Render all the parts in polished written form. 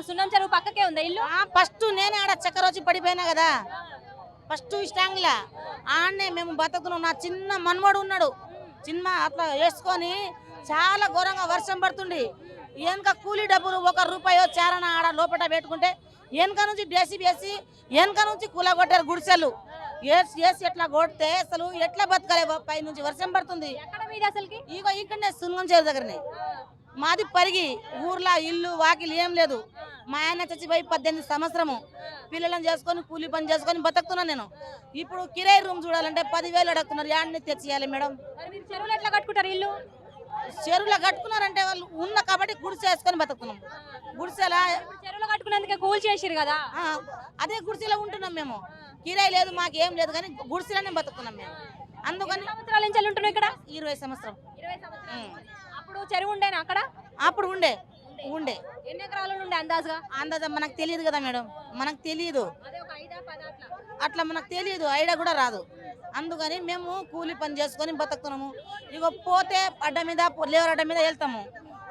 సున్నం చెరువు పక్కకే ఉందా ఇల్లు? ఫస్ట్ నేనే ఆడ చక్కర వచ్చి పడిపోయినా కదా, ఫస్ట్ స్టాంగ్లా ఆడనే మేము బతుకుతున్నాం. నా చిన్న మనవడు ఉన్నాడు, చిన్న అట్లా వేసుకొని చాలా ఘోరంగా వర్షం పడుతుంది. వెనక కూలీ డబ్బులు 1 రూపాయో చారన ఆడ లోపల పెట్టుకుంటే వెనక నుంచి డేసి వేసి వెనక నుంచి కూలగొట్టారు గుడిసెలు వేసి ఎట్లా కొడితే అసలు ఎట్లా బతకాలి? పై నుంచి వర్షం పడుతుంది. ఎక్కడ మీది అసలుకి? ఇగో ఇక్కడనే సున్నం చేరు దగ్గరనే మాది. పరిగి ఊర్లో ఇల్లు వాకిలు ఏం లేదు. మా ఆయన చచ్చిపోయి 18 సంవత్సరము. పిల్లలను చేసుకొని కూలి పని చేసుకొని బతుకుతున్నాను నేను. ఇప్పుడు కిరాయి రూమ్ చూడాలంటే 10,000 అడుగుతున్నారు. యాడ్ని తెచ్చియాలి మేడం. చెరువులు ఎట్లా కట్టుకుంటారు ఇల్లు? చెరువులో కట్టుకున్నారంటే వాళ్ళు ఉన్న కాబట్టి గుడిసె వేసుకొని బతుకుతున్నాం. గుడిసెలా చెరువులో కట్టుకున్నందుకే కూల్ చేసిరు కదా, అదే గుడిసెలో ఉంటున్నాం మేము. కిరాయి లేదు మాకేం లేదు కానీ గుడిసెలోనే బతుకుతున్నాం మేము. అందుకని సంవత్సరాల నుంచి ఉంటున్నాం ఇక్కడ. 20 సంవత్సరం. అప్పుడు చెరువు ఉండేనా అక్కడ? అప్పుడు ఉండే. ఎన్ని ఎకరాలు ఉండే అందాజుగా? అందాజ మనకు తెలియదు కదా మేడం, మనకు తెలియదు అట్లా, మనకు తెలియదు, ఐడియా కూడా రాదు. అందుకని మేము కూలి పని చేసుకొని బతుకుతున్నాము. ఇక పోతే అడ్డ మీద లేవర్ అడ్డ మీద వెళ్తాము.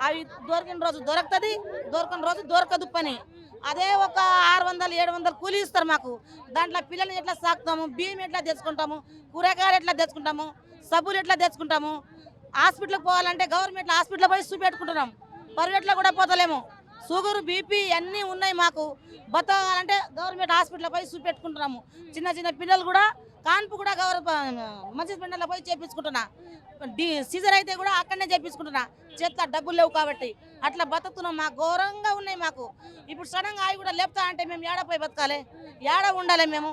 అవి దొరికిన రోజు దొరుకుతుంది, దొరకని రోజు దొరకదు పని. అదే ఒక 600-700 కూలి ఇస్తారు మాకు. దాంట్లో పిల్లల్ని ఎట్లా సాకుతాము, బియ్యం ఎట్లా తెచ్చుకుంటాము, కూరగాయలు ఎట్లా తెచ్చుకుంటాము, సబ్బులు ఎట్లా తెచ్చుకుంటాము. హాస్పిటల్కి పోవాలంటే గవర్నమెంట్ హాస్పిటల్ పోయి చూపెట్టుకుంటున్నాం. ప్రైవేట్లో కూడా పోతలేము. షుగర్ బీపీ అన్నీ ఉన్నాయి మాకు. బతకాలంటే గవర్నమెంట్ హాస్పిటల్ పోయి చూపెట్టుకుంటున్నాము. చిన్న పిల్లలు కూడా కాన్పు కూడా మంచి పిల్లలు పోయి చేపించుకుంటున్నా. సీజర్ అయితే కూడా అక్కడనే చేపించుకుంటున్నా. చేత డబ్బులు లేవు కాబట్టి అట్లా బతుకుతున్నాం. మాకు ఘోరంగా ఉన్నాయి మాకు. ఇప్పుడు సడన్గా అవి కూడా లేపుతా అంటే మేము ఏడ పోయి బతకాలి, ఏడ ఉండాలి? మేము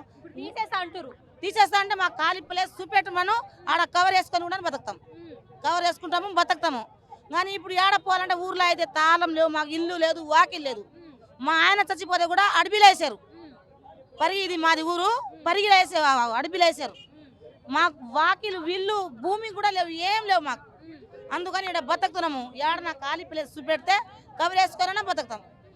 తీసేస్తా అంటే మాకు ఖాళీ ప్లేస్ చూపెట్టమను, ఆడ కవర్ వేసుకొని కూడా బతుకుతాం. కవర్ వేసుకుంటాము, బతుకుతాము. కానీ ఇప్పుడు ఏడ పోవాలంటే ఊర్లో అయితే తాళం లేవు, మాకు ఇల్లు లేదు, వాకిల్ లేదు. మా ఆయన చచ్చిపోతే కూడా అడవిలో వేసారు. పరిగి ఇది మాది ఊరు, పరిగిలో వేసారు, అడవిలో వేసారు. మాకు వాకిలు ఇల్లు భూమి కూడా లేవు, ఏం లేవు మాకు. అందుకని ఇక్కడ బతుకుతున్నాము. ఏడ నా ఖాళీ ప్లేస్ చూపెడితే కవర్ వేసుకొని బతుకుతాం.